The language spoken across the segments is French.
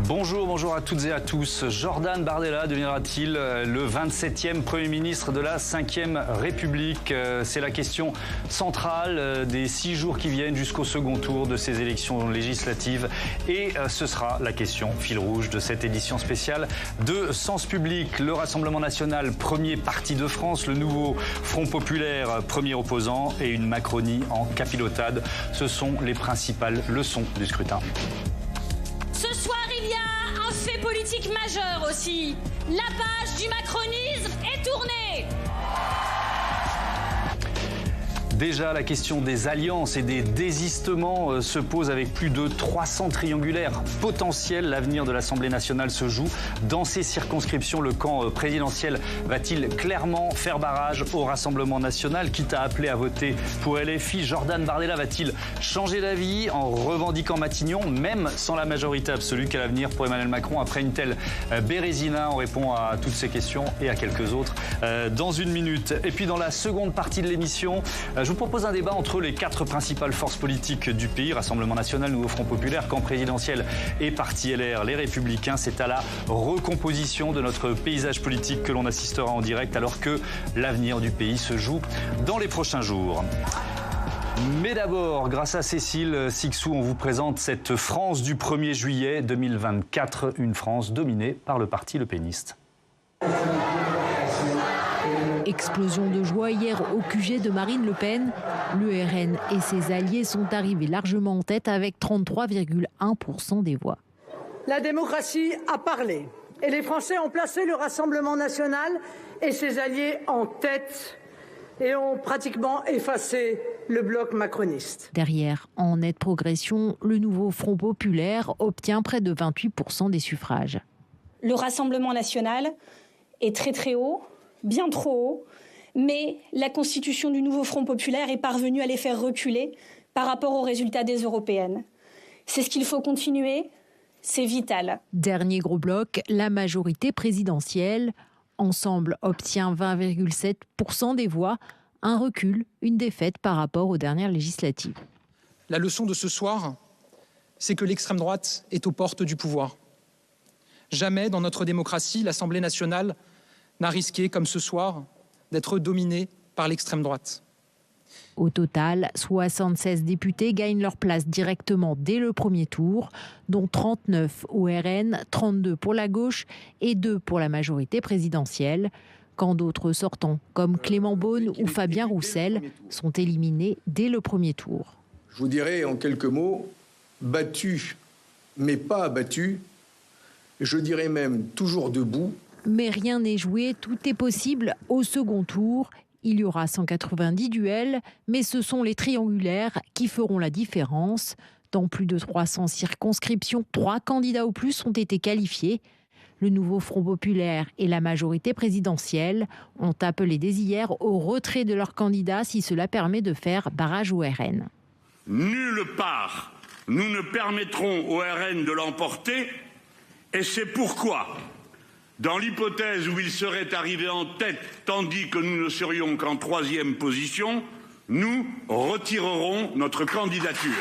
Bonjour à toutes et à tous. Jordan Bardella deviendra-t-il le 27e Premier ministre de la 5e République? C'est la question centrale des 6 jours qui viennent jusqu'au second tour de ces élections législatives. Et ce sera la question fil rouge de cette édition spéciale de Sens Public. Le Rassemblement national, premier parti de France, le nouveau Front populaire, premier opposant, et une Macronie en capilotade. Ce sont les principales leçons du scrutin. Ce soir, il y a un fait politique majeur aussi. La page du macronisme est tournée. Déjà, la question des alliances et des désistements se pose avec plus de 300 triangulaires potentiels. L'avenir de l'Assemblée nationale se joue dans ces circonscriptions. Le camp présidentiel va-t-il clairement faire barrage au Rassemblement national, quitte à appeler à voter pour LFI? Jordan Bardella va-t-il changer d'avis en revendiquant Matignon, même sans la majorité absolue? Quel avenir pour Emmanuel Macron après une telle bérésina? On répond à toutes ces questions et à quelques autres dans une minute. Et puis dans la seconde partie de l'émission, je vous propose un débat entre les 4 principales forces politiques du pays, Rassemblement national, Nouveau Front populaire, camp présidentiel et parti LR, les Républicains. C'est à la recomposition de notre paysage politique que l'on assistera en direct, alors que l'avenir du pays se joue dans les prochains jours. Mais d'abord, grâce à Cécile Sixou, on vous présente cette France du 1er juillet 2024, une France dominée par le parti Le Peniste. Explosion de joie hier au QG de Marine Le Pen. Le RN et ses alliés sont arrivés largement en tête avec 33,1% des voix. La démocratie a parlé et les Français ont placé le Rassemblement national et ses alliés en tête et ont pratiquement effacé le bloc macroniste. Derrière, en nette progression, le nouveau Front populaire obtient près de 28% des suffrages. Le Rassemblement national est très haut, bien trop haut, mais la constitution du nouveau Front populaire est parvenue à les faire reculer par rapport aux résultats des européennes. C'est ce qu'il faut continuer, c'est vital. Dernier gros bloc, la majorité présidentielle. Ensemble obtient 20,7% des voix, un recul, une défaite par rapport aux dernières législatives. La leçon de ce soir, c'est que l'extrême droite est aux portes du pouvoir. Jamais dans notre démocratie, l'Assemblée nationale n'a risqué, comme ce soir, d'être dominée par l'extrême droite. Au total, 76 députés gagnent leur place directement dès le premier tour, dont 39 au RN, 32 pour la gauche et 2 pour la majorité présidentielle, quand d'autres sortants, comme Clément Beaune ou Fabien Roussel, sont éliminés dès le premier tour. Je vous dirais en quelques mots, battu, mais pas abattu, je dirais même toujours debout. Mais rien n'est joué, tout est possible au second tour. Il y aura 190 duels, mais ce sont les triangulaires qui feront la différence. Dans plus de 300 circonscriptions, 3 candidats ou plus ont été qualifiés. Le nouveau Front populaire et la majorité présidentielle ont appelé dès hier au retrait de leurs candidats si cela permet de faire barrage au RN. Nulle part, nous ne permettrons au RN de l'emporter, et c'est pourquoi, dans l'hypothèse où il serait arrivé en tête, tandis que nous ne serions qu'en 3e position, nous retirerons notre candidature.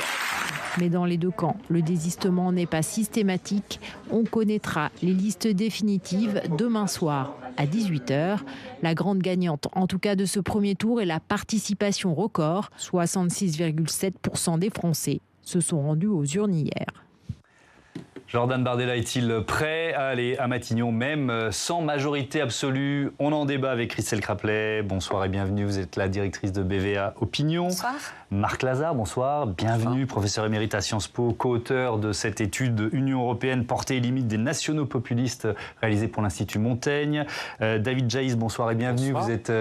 Mais dans les deux camps, le désistement n'est pas systématique. On connaîtra les listes définitives demain soir à 18h. La grande gagnante, en tout cas de ce premier tour, est la participation record. 66,7% des Français se sont rendus aux urnes hier. Jordan Bardella est-il prêt à aller à Matignon, même sans majorité absolue? On en débat avec Christelle Craplet. Bonsoir et bienvenue. Vous êtes la directrice de BVA Opinion. Bonsoir. Marc Lazare, bonsoir. Bienvenue, bonsoir. Professeur émérite à Sciences Po, co-auteur de cette étude Union européenne, portée et limite des nationaux populistes, réalisée pour l'Institut Montaigne. David Jaïs, bonsoir et bienvenue. Bonsoir. Vous êtes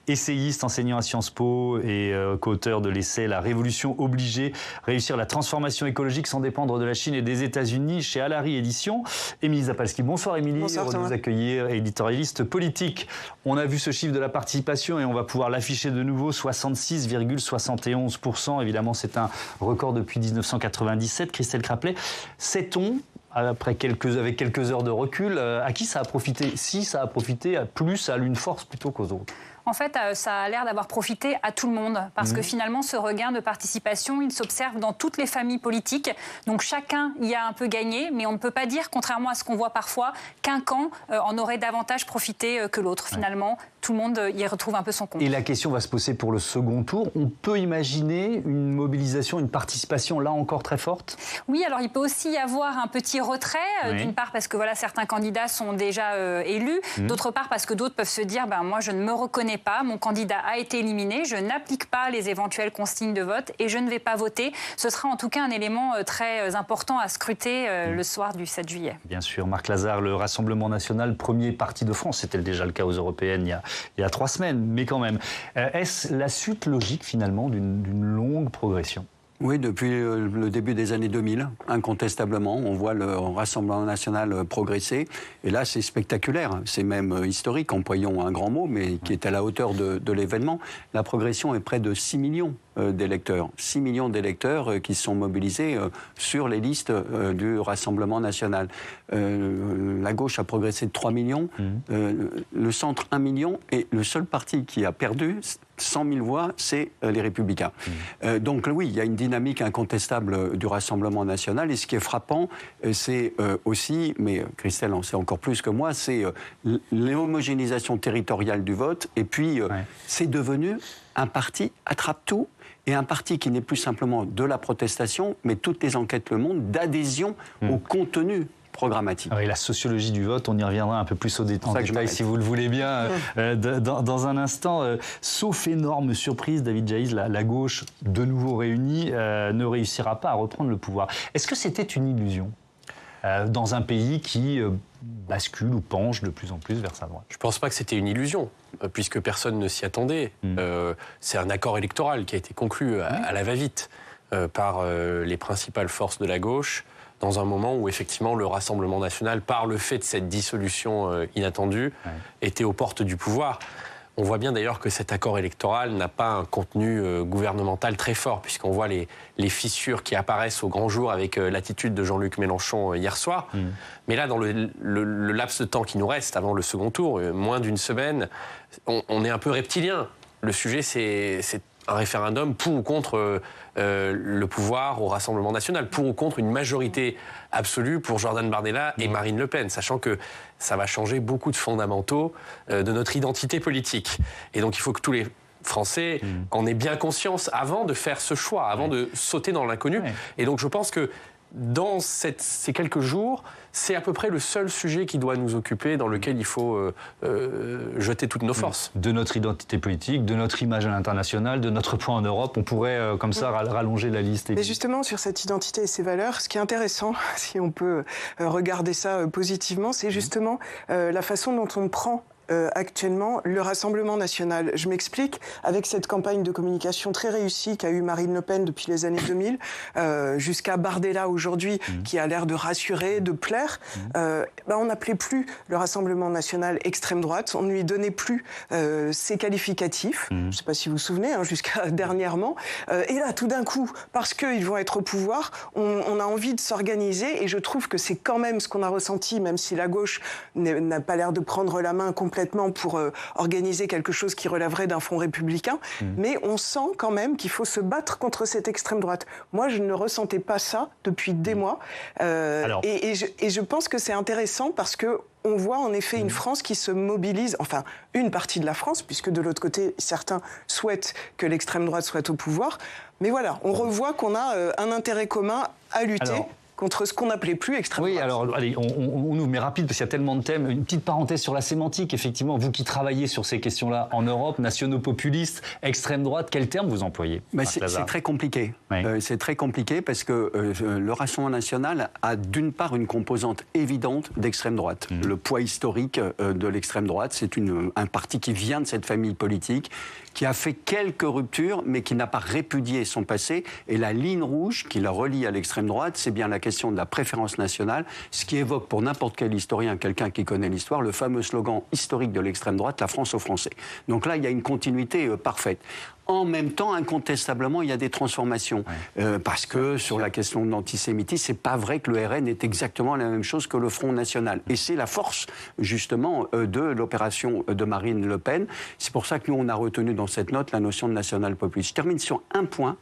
essayiste, enseignant à Sciences Po et co-auteur de l'essai La Révolution obligée, réussir la transformation écologique sans dépendre de la Chine et des États-Unis, chez Alary Éditions. Émilie Zapalski, bonsoir Émilie. Bonsoir, heureux de vous accueillir, éditorialiste politique. On a vu ce chiffre de la participation et on va pouvoir l'afficher de nouveau, 66,71%. Évidemment, c'est un record depuis 1997. Christelle Craplet, sait-on, avec quelques heures de recul, à qui ça a profité? Si ça a profité plus à l'une force plutôt qu'aux autres? En fait, ça a l'air d'avoir profité à tout le monde, parce que finalement, ce regain de participation, il s'observe dans toutes les familles politiques. Donc chacun y a un peu gagné, mais on ne peut pas dire, contrairement à ce qu'on voit parfois, qu'un camp en aurait davantage profité que l'autre. Finalement, tout le monde y retrouve un peu son compte. Et la question va se poser pour le second tour. On peut imaginer une mobilisation, une participation là encore très forte ? Oui, alors il peut aussi y avoir un petit retrait, d'une part parce que voilà, certains candidats sont déjà élus, d'autre part parce que d'autres peuvent se dire moi je ne me reconnais pas, mon candidat a été éliminé, je n'applique pas les éventuelles consignes de vote et je ne vais pas voter. Ce sera en tout cas un élément très important à scruter le soir du 7 juillet. Bien sûr, Marc Lazare, le Rassemblement national, premier parti de France, c'était déjà le cas aux européennes il y a 3 semaines, mais quand même. Est-ce la suite logique finalement d'une longue progression ? Oui, depuis le début des années 2000, incontestablement, on voit le Rassemblement national progresser. Et là, c'est spectaculaire, c'est même historique, employons un grand mot, mais qui est à la hauteur de l'événement. La progression est près de 6 millions d'électeurs. 6 millions d'électeurs qui sont mobilisés sur les listes du Rassemblement national. La gauche a progressé de 3 millions, le centre 1 million, et le seul parti qui a perdu 100 000 voix, c'est les Républicains. Donc oui, il y a une dynamique incontestable du Rassemblement national, et ce qui est frappant, c'est aussi, mais Christelle en sait encore plus que moi, c'est l'homogénéisation territoriale du vote, et puis c'est devenu un parti attrape-tout, et un parti qui n'est plus simplement de la protestation, mais toutes les enquêtes le montrent, d'adhésion au contenu programmatique. Oui, la sociologie du vote, on y reviendra un peu plus en détail si vous le voulez bien dans un instant. Sauf énorme surprise, David Jaïs, la gauche, de nouveau réunie, ne réussira pas à reprendre le pouvoir. Est-ce que c'était une illusion dans un pays qui bascule ou penche de plus en plus vers sa droite? Je ne pense pas que c'était une illusion, puisque personne ne s'y attendait. C'est un accord électoral qui a été conclu à la va-vite par les principales forces de la gauche, dans un moment où effectivement le Rassemblement national, par le fait de cette dissolution inattendue, était aux portes du pouvoir. On voit bien d'ailleurs que cet accord électoral n'a pas un contenu gouvernemental très fort, puisqu'on voit les fissures qui apparaissent au grand jour avec l'attitude de Jean-Luc Mélenchon hier soir. Mais là, dans le laps de temps qui nous reste avant le second tour, moins d'une semaine, on est un peu reptilien. Le sujet, c'est un référendum pour ou contre le pouvoir au Rassemblement national, pour ou contre une majorité absolue pour Jordan Bardella et Marine Le Pen, sachant que ça va changer beaucoup de fondamentaux de notre identité politique. Et donc il faut que tous les Français en aient bien conscience avant de faire ce choix, avant de sauter dans l'inconnu. Et donc je pense que dans ces quelques jours, c'est à peu près le seul sujet qui doit nous occuper, dans lequel il faut jeter toutes nos forces. De notre identité politique, de notre image à l'international, de notre poids en Europe, on pourrait comme ça rallonger la liste. Mais justement, sur cette identité et ses valeurs, ce qui est intéressant, si on peut regarder ça positivement, c'est justement la façon dont on prend actuellement le Rassemblement national. Je m'explique, avec cette campagne de communication très réussie qu'a eu Marine Le Pen depuis les années 2000, jusqu'à Bardella aujourd'hui, qui a l'air de rassurer, de plaire, on n'appelait plus le Rassemblement national extrême droite, on ne lui donnait plus ses qualificatifs, je ne sais pas si vous vous souvenez, jusqu'à dernièrement, et là tout d'un coup, parce qu'ils vont être au pouvoir, on a envie de s'organiser, et je trouve que c'est quand même ce qu'on a ressenti, même si la gauche n'a pas l'air de prendre la main complètement pour organiser quelque chose qui relèverait d'un front républicain, mais on sent quand même qu'il faut se battre contre cette extrême droite. Moi, je ne ressentais pas ça depuis des mois, et je pense que c'est intéressant parce que on voit en effet une France qui se mobilise, enfin une partie de la France, puisque de l'autre côté, certains souhaitent que l'extrême droite soit au pouvoir, mais voilà, on revoit qu'on a un intérêt commun à lutter contre ce qu'on n'appelait plus extrême droite. Oui, alors allez, on ouvre, mais rapide, parce qu'il y a tellement de thèmes. Une petite parenthèse sur la sémantique, effectivement. Vous qui travaillez sur ces questions-là en Europe, nationaux populistes, extrême droite, quel terme vous employez? C'est très compliqué. C'est très compliqué parce que le Rassemblement national a d'une part une composante évidente d'extrême droite. Le poids historique de l'extrême droite, c'est un parti qui vient de cette famille politique, qui a fait quelques ruptures, mais qui n'a pas répudié son passé. Et la ligne rouge qui la relie à l'extrême droite, c'est bien la question de la préférence nationale, ce qui évoque pour n'importe quel historien, quelqu'un qui connaît l'histoire, le fameux slogan historique de l'extrême droite, la France aux Français. Donc là, il y a une continuité parfaite. En même temps, incontestablement, il y a des transformations. Parce que sur la question de l'antisémitisme, c'est pas vrai que le RN est exactement la même chose que le Front National. Et c'est la force, justement, de l'opération de Marine Le Pen. C'est pour ça que nous, on a retenu dans cette note la notion de national-populiste. Je termine sur un point,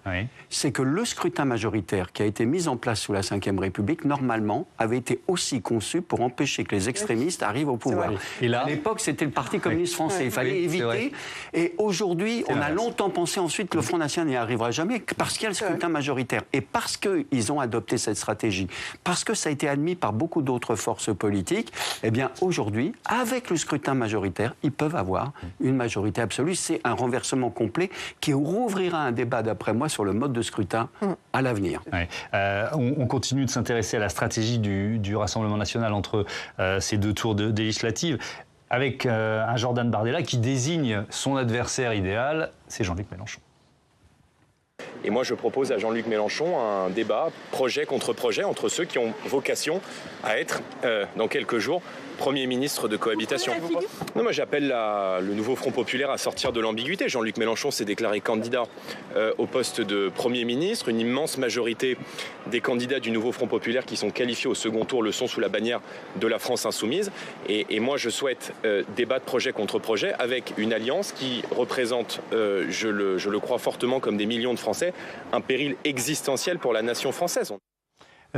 c'est que le scrutin majoritaire qui a été mis en place sous la Ve République, normalement, avait été aussi conçu pour empêcher que les extrémistes arrivent au pouvoir. Et là, à l'époque, c'était le Parti communiste français. Il fallait éviter. Et aujourd'hui, on a longtemps pensé ensuite que le Front National n'y arrivera jamais parce qu'il y a le scrutin majoritaire. Et parce qu'ils ont adopté cette stratégie, parce que ça a été admis par beaucoup d'autres forces politiques, eh bien aujourd'hui, avec le scrutin majoritaire, ils peuvent avoir une majorité absolue. C'est un renversement complet qui rouvrira un débat, d'après moi, sur le mode de scrutin à l'avenir. On continue de s'intéresser à la stratégie du Rassemblement national entre ces deux tours des législatives, avec un Jordan Bardella qui désigne son adversaire idéal, c'est Jean-Luc Mélenchon. Et moi, je propose à Jean-Luc Mélenchon un débat projet contre projet entre ceux qui ont vocation à être, dans quelques jours, Premier ministre de cohabitation. Non, moi j'appelle le nouveau Front populaire à sortir de l'ambiguïté. Jean-Luc Mélenchon s'est déclaré candidat au poste de Premier ministre. Une immense majorité des candidats du nouveau Front populaire qui sont qualifiés au second tour le sont sous la bannière de la France insoumise. Et moi je souhaite débattre projet contre projet avec une alliance qui représente, je le crois fortement comme des millions de Français, un péril existentiel pour la nation française.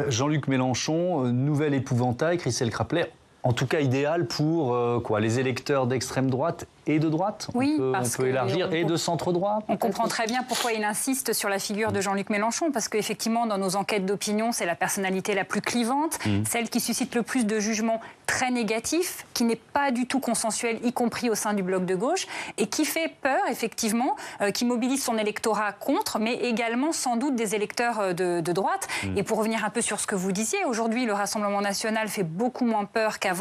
Jean-Luc Mélenchon, nouvel épouvantail, Christelle Craplet. En tout cas, idéal pour les électeurs d'extrême droite et de droite. Oui, on peut élargir, et de centre-droit. On comprend très bien pourquoi il insiste sur la figure de Jean-Luc Mélenchon, parce qu'effectivement, dans nos enquêtes d'opinion, c'est la personnalité la plus clivante, celle qui suscite le plus de jugements très négatifs, qui n'est pas du tout consensuel, y compris au sein du bloc de gauche, et qui fait peur, effectivement, qui mobilise son électorat contre, mais également sans doute des électeurs de droite. Et pour revenir un peu sur ce que vous disiez, aujourd'hui, le Rassemblement national fait beaucoup moins peur qu'avant.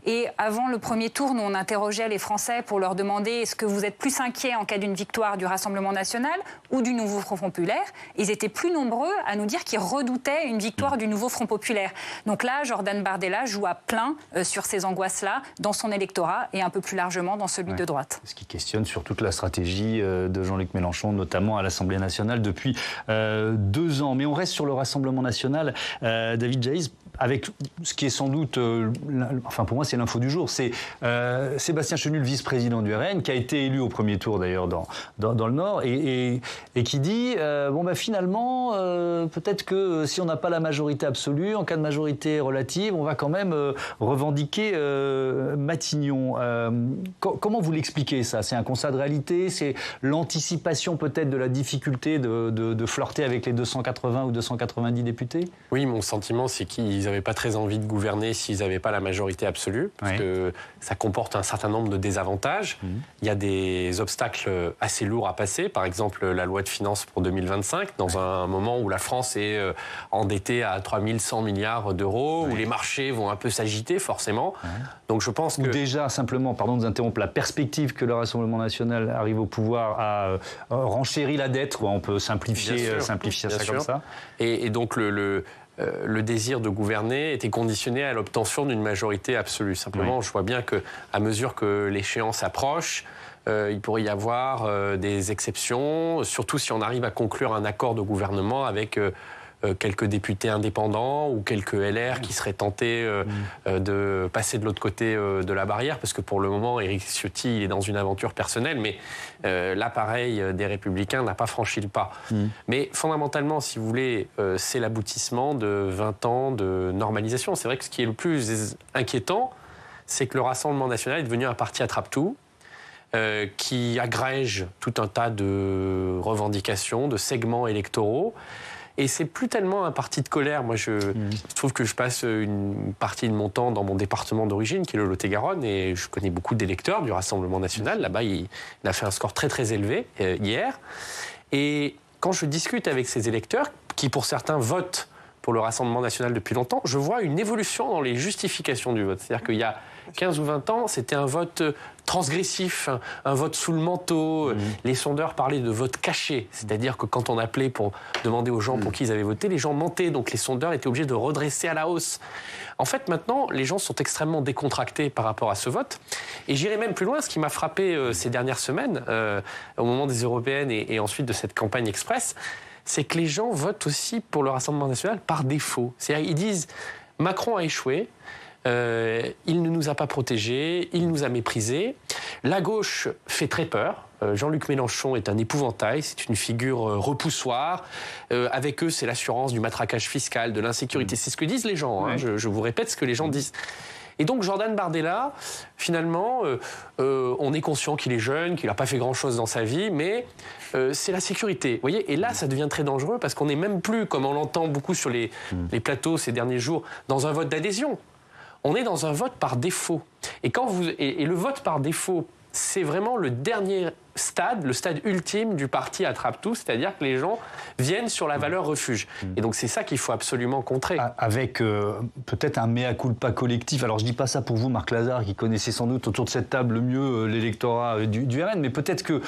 Et avant le premier tour, nous, on interrogeait les Français pour leur demander est-ce que vous êtes plus inquiets en cas d'une victoire du Rassemblement national ou du nouveau Front populaire. Ils étaient plus nombreux à nous dire qu'ils redoutaient une victoire du nouveau Front populaire. Donc là, Jordan Bardella joue à plein sur ces angoisses-là dans son électorat et un peu plus largement dans celui de droite. Ce qui questionne sur toute la stratégie de Jean-Luc Mélenchon, notamment à l'Assemblée nationale depuis 2 ans. Mais on reste sur le Rassemblement national. David Jaïs, avec ce qui est sans doute, pour moi c'est l'info du jour, c'est Sébastien Chenu, vice-président du RN, qui a été élu au premier tour d'ailleurs dans le Nord, et qui dit, finalement, peut-être que si on n'a pas la majorité absolue, en cas de majorité relative, on va quand même revendiquer Matignon. Comment vous l'expliquez ça? C'est un constat de réalité? C'est l'anticipation peut-être de la difficulté de flirter avec les 280 ou 290 députés? Oui, mon sentiment c'est qu'ils n'avaient pas très envie de gouverner s'ils n'avaient pas la majorité absolue, parce que ça comporte un certain nombre de désavantages. Il y a des obstacles assez lourds à passer, par exemple la loi de finances pour 2025, dans un moment où la France est endettée à 3100 milliards d'euros, où les marchés vont un peu s'agiter forcément. Donc je pense que... Ou déjà, simplement, pardon de vous interrompre, la perspective que le Rassemblement national arrive au pouvoir a renchéri la dette, on peut simplifier ça comme ça. Et donc le désir de gouverner était conditionné à l'obtention d'une majorité absolue. Simplement, je vois bien qu'à mesure que l'échéance approche, il pourrait y avoir des exceptions, surtout si on arrive à conclure un accord de gouvernement avec quelques députés indépendants ou quelques LR qui seraient tentés de passer de l'autre côté de la barrière, parce que pour le moment, Éric Ciotti il est dans une aventure personnelle, mais l'appareil des Républicains n'a pas franchi le pas. Mais fondamentalement, si vous voulez, c'est l'aboutissement de 20 ans de normalisation. C'est vrai que ce qui est le plus inquiétant, c'est que le Rassemblement national est devenu un parti attrape-tout, qui agrège tout un tas de revendications, de segments électoraux. Et c'est plus tellement un parti de colère. Moi, je trouve que je passe une partie de mon temps dans mon département d'origine, qui est le Lot-et-Garonne, et je connais beaucoup d'électeurs du Rassemblement national. Là-bas, il a fait un score très très élevé hier. Et quand je discute avec ces électeurs, qui pour certains votent pour le Rassemblement national depuis longtemps, je vois une évolution dans les justifications du vote. C'est-à-dire qu'il y a 15 ou 20 ans, c'était un vote transgressif, un vote sous le manteau. Les sondeurs parlaient de vote caché, c'est-à-dire que quand on appelait pour demander aux gens pour qui ils avaient voté, les gens mentaient, donc les sondeurs étaient obligés de redresser à la hausse. En fait, maintenant, les gens sont extrêmement décontractés par rapport à ce vote. Et j'irai même plus loin, ce qui m'a frappé ces dernières semaines, au moment des européennes et ensuite de cette campagne express, c'est que les gens votent aussi pour le Rassemblement national par défaut. C'est-à-dire qu'ils disent « Macron a échoué ». Il ne nous a pas protégés, il nous a méprisés. La gauche fait très peur. Jean-Luc Mélenchon est un épouvantail, c'est une figure repoussoire. Avec eux, c'est l'assurance du matraquage fiscal, de l'insécurité. C'est ce que disent les gens. Hein. Je vous répète ce que les gens disent. Et donc Jordan Bardella, finalement, on est conscient qu'il est jeune, qu'il n'a pas fait grand-chose dans sa vie, mais c'est la sécurité. Vous voyez, et là, ça devient très dangereux parce qu'on n'est même plus, comme on l'entend beaucoup sur les plateaux ces derniers jours, dans un vote d'adhésion. On est dans un vote par défaut. Et le vote par défaut, c'est vraiment le dernier stade, le stade ultime du parti attrape-tout, c'est-à-dire que les gens viennent sur la valeur refuge. Et donc c'est ça qu'il faut absolument contrer. Avec peut-être un mea culpa collectif. Alors je dis pas ça pour vous, Marc Lazare, qui connaissez sans doute autour de cette table le mieux l'électorat du RN, mais peut-être que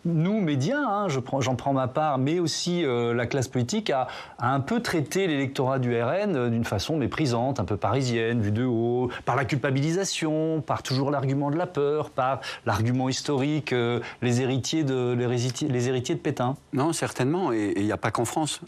nous, médias, hein, j'en prends ma part, mais aussi la classe politique a un peu traité l'électorat du RN d'une façon méprisante, un peu parisienne, vue de haut, par la culpabilisation, par toujours l'argument de la peur, par l'argument historique, les héritiers de Pétain. Non, certainement, et il n'y a pas qu'en France.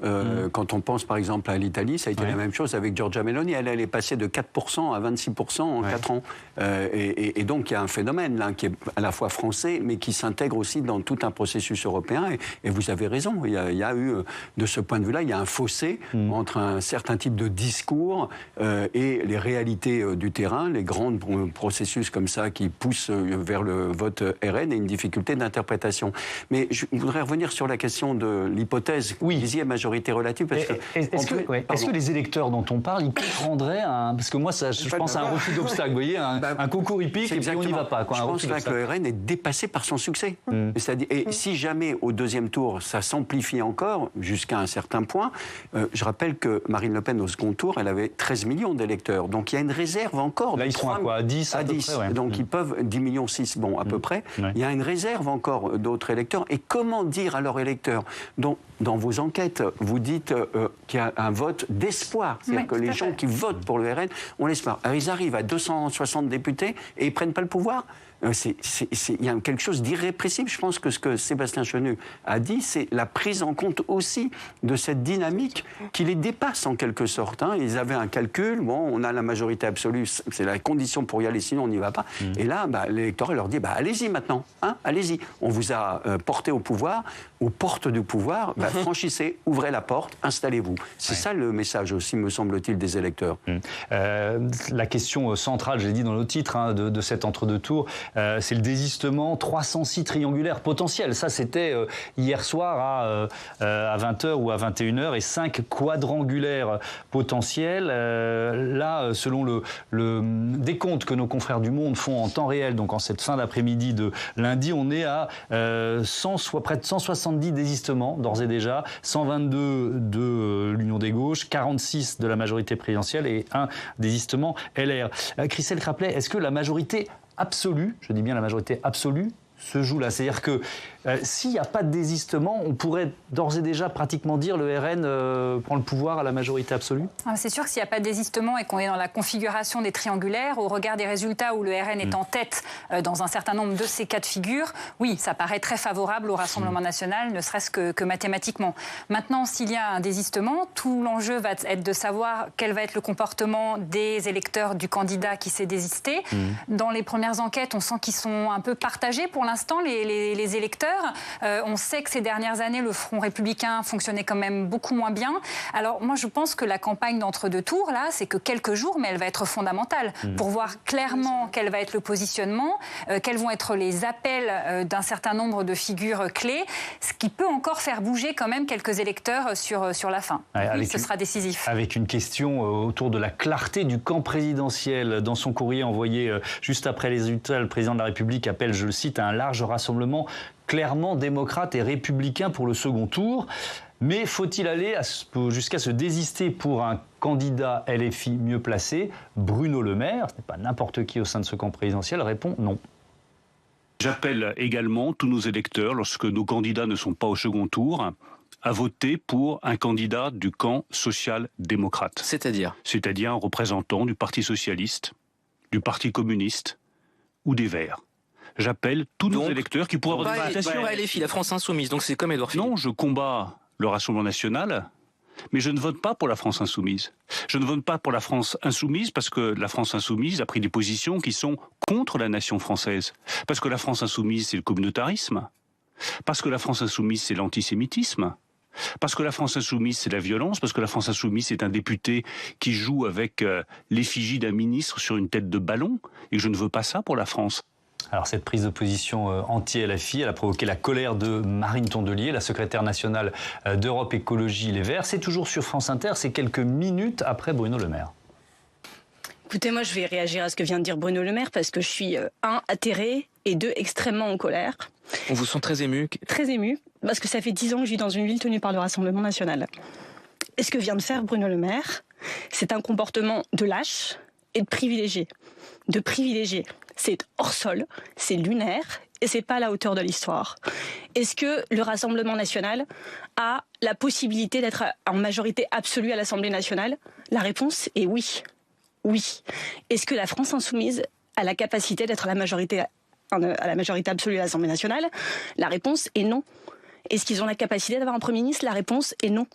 Quand on pense par exemple à l'Italie, ça a été la même chose avec Giorgia Meloni. Elle est passée de 4% à 26% en 4 ans. Et donc il y a un phénomène là, qui est à la fois français, mais qui s'intègre aussi dans tout un processus européen, et vous avez raison, il y a eu, de ce point de vue-là, il y a un fossé entre un certain type de discours et les réalités du terrain, les grands processus comme ça qui poussent vers le vote RN et une difficulté d'interprétation. Mais je voudrais revenir sur la question de l'hypothèse, vous disiez majorité relative, parce que... Est-ce que les électeurs dont on parle, ils prendraient un... Parce que moi, je pense à un refus d'obstacle, vous voyez, un concours hippique, et puis on n'y va pas. Quoi, je pense que le RN est dépassé par son succès. C'est-à-dire, et si jamais au deuxième tour ça s'amplifie encore jusqu'à un certain point, je rappelle que Marine Le Pen au second tour, elle avait 13 millions d'électeurs, donc il y a une réserve encore. Là ils sont à quoi, à 10 à 10, près, donc ils peuvent 10 millions 6, bon à peu près. Il y a une réserve encore d'autres électeurs. Et comment dire à leurs électeurs, dans vos enquêtes, vous dites qu'il y a un vote d'espoir, c'est-à-dire que les gens qui votent pour le RN ont l'espoir. Alors ils arrivent à 260 députés et ils prennent pas le pouvoir. Il y a quelque chose d'irrépressible. Je pense que ce que Sébastien Chenu a dit, c'est la prise en compte aussi de cette dynamique qui les dépasse en quelque sorte. Hein. Ils avaient un calcul, bon, on a la majorité absolue, c'est la condition pour y aller, sinon on n'y va pas. Et là, l'électorat leur dit, allez-y maintenant, hein, allez-y. On vous a porté au pouvoir, aux portes du pouvoir, franchissez, ouvrez la porte, installez-vous. C'est ça le message aussi, me semble-t-il, des électeurs. La question centrale, j'ai dit dans le titre hein, de cet entre-deux tours, c'est le désistement 306 triangulaires potentiels. Ça, c'était hier soir à 20h ou à 21h, et 5 quadrangulaires potentiels. Là, selon le décompte que nos confrères du Monde font en temps réel, donc en cette fin d'après-midi de lundi, on est à près de 170 désistements, d'ores et déjà, 122 de l'Union des gauches, 46 de la majorité présidentielle et un désistement LR. Christelle Craplet, est-ce que la majorité absolue, je dis bien la majorité absolue, se joue là? C'est-à-dire que s'il n'y a pas de désistement, on pourrait d'ores et déjà pratiquement dire le RN prend le pouvoir à la majorité absolue? C'est sûr que s'il n'y a pas de désistement et qu'on est dans la configuration des triangulaires, au regard des résultats où le RN est en tête dans un certain nombre de ces cas de figure, oui, ça paraît très favorable au Rassemblement national, ne serait-ce que mathématiquement. Maintenant, s'il y a un désistement, tout l'enjeu va être de savoir quel va être le comportement des électeurs du candidat qui s'est désisté. Dans les premières enquêtes, on sent qu'ils sont un peu partagés pour l'instant, les électeurs. On sait que ces dernières années, le Front républicain fonctionnait quand même beaucoup moins bien. Alors moi, je pense que la campagne d'entre-deux tours, là, c'est que quelques jours, mais elle va être fondamentale pour voir clairement quel va être le positionnement, quels vont être les appels d'un certain nombre de figures clés, ce qui peut encore faire bouger quand même quelques électeurs sur la fin. Oui, ce sera décisif. Avec une question autour de la clarté du camp présidentiel. Dans son courrier envoyé juste après les résultats, le président de la République appelle, je le cite, à un large rassemblement clairement démocrate et républicain pour le second tour. Mais faut-il aller jusqu'à se désister pour un candidat LFI mieux placé? Bruno Le Maire, ce n'est pas n'importe qui au sein de ce camp présidentiel, répond non. J'appelle également tous nos électeurs, lorsque nos candidats ne sont pas au second tour, à voter pour un candidat du camp social-démocrate. C'est-à-dire un représentant du Parti socialiste, du Parti communiste ou des Verts. J'appelle tous nos électeurs qui pourraient avoir des votations. LFI, la France insoumise, donc c'est comme Édouard Philippe. Non, je combats le Rassemblement national, mais je ne vote pas pour la France insoumise. Je ne vote pas pour la France insoumise parce que la France insoumise a pris des positions qui sont contre la nation française. Parce que la France insoumise, c'est le communautarisme. Parce que la France insoumise, c'est l'antisémitisme. Parce que la France insoumise, c'est la violence. Parce que la France insoumise, c'est un député qui joue avec l'effigie d'un ministre sur une tête de ballon. Et je ne veux pas ça pour la France. Alors cette prise de position anti-LFI, elle a provoqué la colère de Marine Tondelier, la secrétaire nationale d'Europe Écologie Les Verts. C'est toujours sur France Inter, c'est quelques minutes après Bruno Le Maire. Écoutez, moi je vais réagir à ce que vient de dire Bruno Le Maire parce que je suis atterrée et extrêmement en colère. On vous sent très ému. Très ému, parce que ça fait 10 ans que je vis dans une ville tenue par le Rassemblement national. Et ce que vient de faire Bruno Le Maire, c'est un comportement de lâche et de privilégié. De privilégié. C'est hors sol, c'est lunaire et c'est pas à la hauteur de l'histoire. Est-ce que le Rassemblement national a la possibilité d'être en majorité absolue à l'Assemblée nationale? La réponse est oui. Oui. Est-ce que la France insoumise a la capacité d'être à la majorité absolue à l'Assemblée nationale? La réponse est non. Est-ce qu'ils ont la capacité d'avoir un Premier ministre? La réponse est non.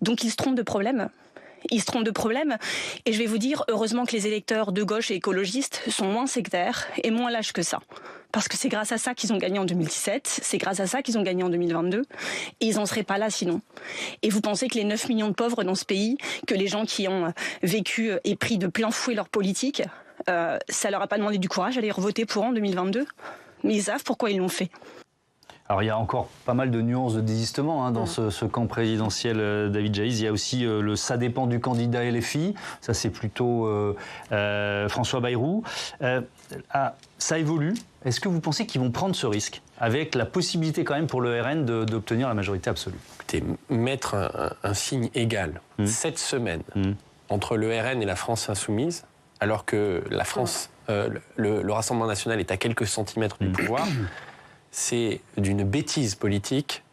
Donc ils se trompent de problème. Ils se trompent de problème. Et je vais vous dire, heureusement que les électeurs de gauche et écologistes sont moins sectaires et moins lâches que ça. Parce que c'est grâce à ça qu'ils ont gagné en 2017, c'est grâce à ça qu'ils ont gagné en 2022, et ils n'en seraient pas là sinon. Et vous pensez que les 9 millions de pauvres dans ce pays, que les gens qui ont vécu et pris de plein fouet leur politique, ça leur a pas demandé du courage d'aller voter pour en 2022? Mais ils savent pourquoi ils l'ont fait. Alors il y a encore pas mal de nuances de désistement dans ce camp présidentiel, David Jaïs. Il y a aussi le ça dépend du candidat LFI, ça c'est plutôt François Bayrou. Ça évolue. Est-ce que vous pensez qu'ils vont prendre ce risque avec la possibilité quand même pour le RN d'obtenir la majorité absolue? Écoutez, mettre un signe égal cette semaine entre le RN et la France insoumise, alors que la France, le Rassemblement national est à quelques centimètres du pouvoir, c'est d'une bêtise politique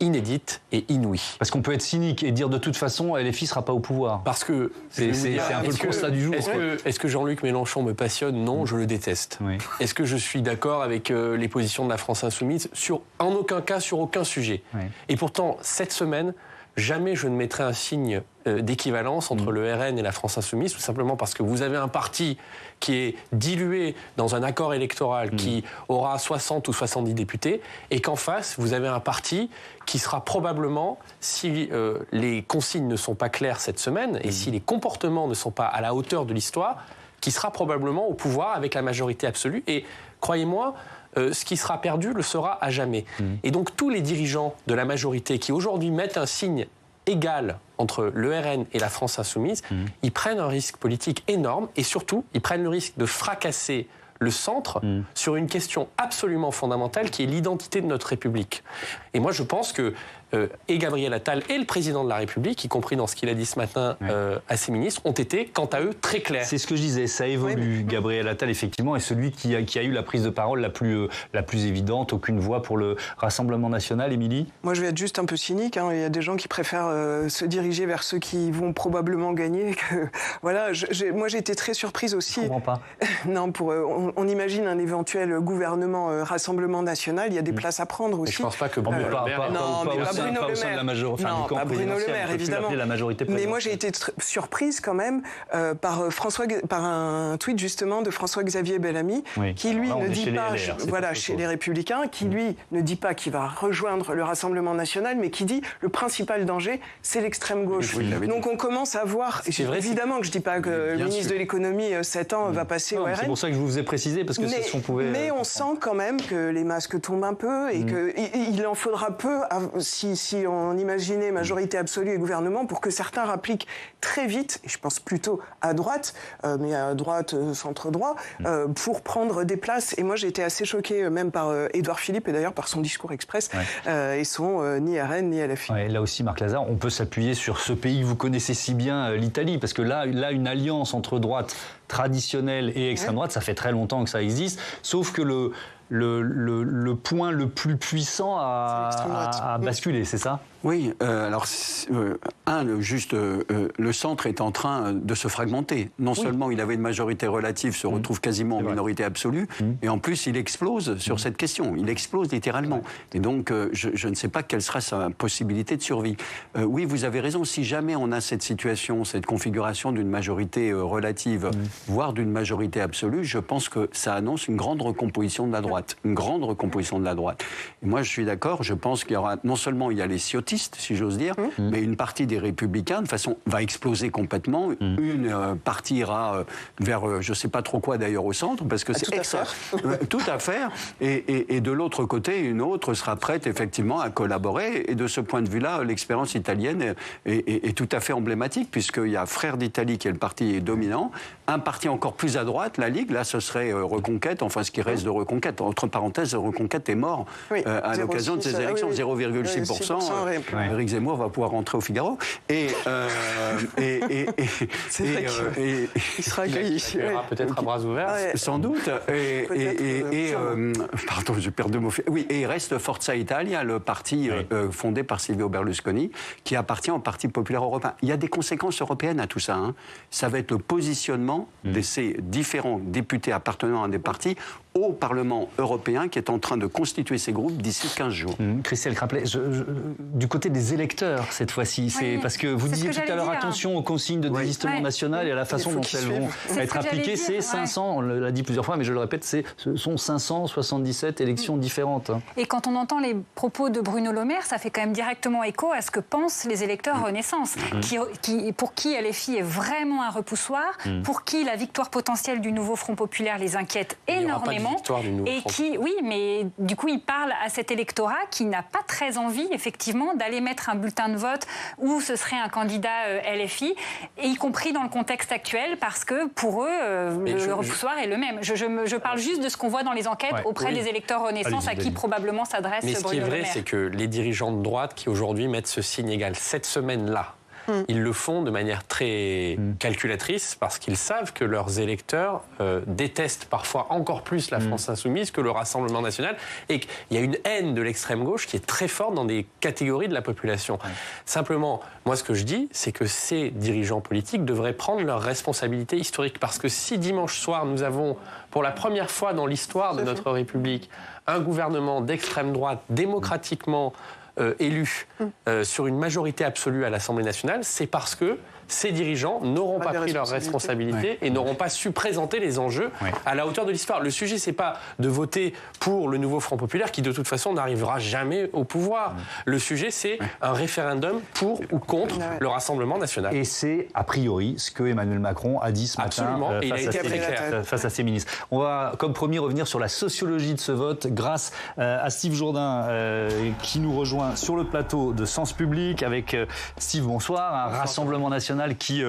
inédite et inouïe. Parce qu'on peut être cynique et dire de toute façon LFI ne sera pas au pouvoir. Parce que c'est un peu le constat du jour. Est-ce que Jean-Luc Mélenchon me passionne? Non, je le déteste. Oui. Est-ce que je suis d'accord avec les positions de la France insoumise? En aucun cas, sur aucun sujet. Oui. Et pourtant, cette semaine, jamais je ne mettrai un signe d'équivalence entre le RN et la France insoumise, tout simplement parce que vous avez un parti qui est dilué dans un accord électoral qui aura 60 ou 70 députés, et qu'en face, vous avez un parti qui sera probablement, si les consignes ne sont pas claires cette semaine, et si les comportements ne sont pas à la hauteur de l'histoire, qui sera probablement au pouvoir avec la majorité absolue. Et croyez-moi, ce qui sera perdu le sera à jamais. Et donc tous les dirigeants de la majorité qui aujourd'hui mettent un signe égal entre le RN et la France insoumise, ils prennent un risque politique énorme et surtout, ils prennent le risque de fracasser le centre sur une question absolument fondamentale qui est l'identité de notre République. Et moi, je pense que et Gabriel Attal et le président de la République, y compris dans ce qu'il a dit ce matin à ses ministres, ont été, quant à eux, très clairs. C'est ce que je disais, ça évolue. Oui. Gabriel Attal, effectivement, est celui qui a eu la prise de parole la plus évidente, aucune voix pour le Rassemblement national. Émilie? Moi, je vais être juste un peu cynique. Il y a des gens qui préfèrent se diriger vers ceux qui vont probablement gagner. Voilà, moi, j'ai été très surprise aussi. Je comprends pas. Non, on imagine un éventuel gouvernement Rassemblement national. Il y a des places à prendre aussi. Et je pense pas que Bruno Le Maire, évidemment. Mais moi, j'ai été surprise quand même par un tweet justement de François-Xavier Bellamy, qui lui ne dit pas, chez les Républicains, qui lui ne dit pas qu'il va rejoindre le Rassemblement national, mais qui dit le principal danger, c'est l'extrême gauche. Donc on commence à voir. Évidemment que je dis pas que le ministre de l'économie 7 ans va passer au RN. C'est pour ça que je vous ai précisé préciser parce que c'est ce qu'on pouvait. Mais on sent quand même que les masques tombent un peu et qu'il en faudra peu, si on imaginait majorité absolue et gouvernement, pour que certains rappliquent très vite, et je pense plutôt à droite, mais à droite, centre-droit, pour prendre des places. Et moi, j'ai été assez choquée même par Édouard Philippe, et d'ailleurs par son discours express. Ils sont ni RN ni LFI. Ouais, là aussi, Marc Lazare, on peut s'appuyer sur ce pays que vous connaissez si bien, l'Italie, parce que là, une alliance entre droite traditionnelle et extrême droite, ça fait très longtemps que ça existe, sauf que le point le plus puissant a basculé, c'est ça ? Oui, alors, le centre est en train de se fragmenter. Non seulement il avait une majorité relative, se retrouve quasiment en minorité absolue, et en plus il explose sur cette question. Il explose littéralement. Et donc, je ne sais pas quelle sera sa possibilité de survie. Oui, vous avez raison, si jamais on a cette situation, cette configuration d'une majorité relative, voire d'une majorité absolue, je pense que ça annonce une grande recomposition de la droite. Une grande recomposition de la droite. Et moi, je suis d'accord, je pense qu'il y aura, non seulement il y a les ciotistes, si j'ose dire, mais une partie des républicains, de façon, va exploser complètement. Une partie ira vers, je ne sais pas trop quoi d'ailleurs, au centre, parce que c'est extra. Tout à faire. Et de l'autre côté, une autre sera prête effectivement à collaborer. Et de ce point de vue-là, l'expérience italienne est tout à fait emblématique, puisqu'il y a Frères d'Italie qui est le parti dominant, un parti encore plus à droite, la Ligue, là ce serait Reconquête, enfin ce qui reste de Reconquête. Entre parenthèses, Reconquête est mort à l'occasion de ces élections, 0,6%. Éric Zemmour va pouvoir rentrer au Figaro. Il sera accueilli. Il y aura peut-être à bras ouverts. Sans doute. Pardon, je perds deux mots. Oui, et il reste Forza Italia, le parti fondé par Silvio Berlusconi, qui appartient au Parti populaire européen. Il y a des conséquences européennes à tout ça. Ça va être le positionnement de ces différents députés appartenant à des partis au Parlement européen qui est en train de constituer ces groupes d'ici 15 jours. Christelle Craplet, du côté des électeurs cette fois-ci, c'est parce que vous disiez tout à l'heure attention aux consignes de désistement national et à la façon dont elles vont être appliquées. C'est 500, on l'a dit plusieurs fois, mais je le répète, ce sont 577 élections différentes. Et quand on entend les propos de Bruno Le Maire, ça fait quand même directement écho à ce que pensent les électeurs Renaissance, pour qui LFI est vraiment un repoussoir, pour qui la victoire potentielle du nouveau Front populaire les inquiète énormément. Et qui, oui, mais du coup, il parle à cet électorat qui n'a pas très envie, effectivement, d'aller mettre un bulletin de vote où ce serait un candidat LFI, et y compris dans le contexte actuel, parce que pour eux, le repoussoir est le même. Je parle juste de ce qu'on voit dans les enquêtes auprès des électeurs Renaissance, à qui probablement s'adresse Bruno Le Maire. Mais ce qui est vrai, c'est que les dirigeants de droite qui aujourd'hui mettent ce signe égal cette semaine-là, ils le font de manière très calculatrice parce qu'ils savent que leurs électeurs détestent parfois encore plus la France insoumise que le Rassemblement national et qu'il y a une haine de l'extrême gauche qui est très forte dans des catégories de la population. Simplement, moi ce que je dis, c'est que ces dirigeants politiques devraient prendre leurs responsabilités historiques parce que si dimanche soir nous avons pour la première fois dans l'histoire de notre République un gouvernement d'extrême droite démocratiquement élus sur une majorité absolue à l'Assemblée nationale, c'est parce que ces dirigeants n'auront pas pris leurs responsabilités et n'auront pas su présenter les enjeux à la hauteur de l'histoire. Le sujet, c'est pas de voter pour le nouveau Front populaire qui, de toute façon, n'arrivera jamais au pouvoir. Le sujet, c'est un référendum pour ou contre le Rassemblement national. Et c'est, a priori, ce que Emmanuel Macron a dit ce matin face à ses ministres. On va, comme promis, revenir sur la sociologie de ce vote grâce à Steve Jourdain qui nous rejoint sur le plateau de Sens Public avec Steve, bonsoir, un Rassemblement national qui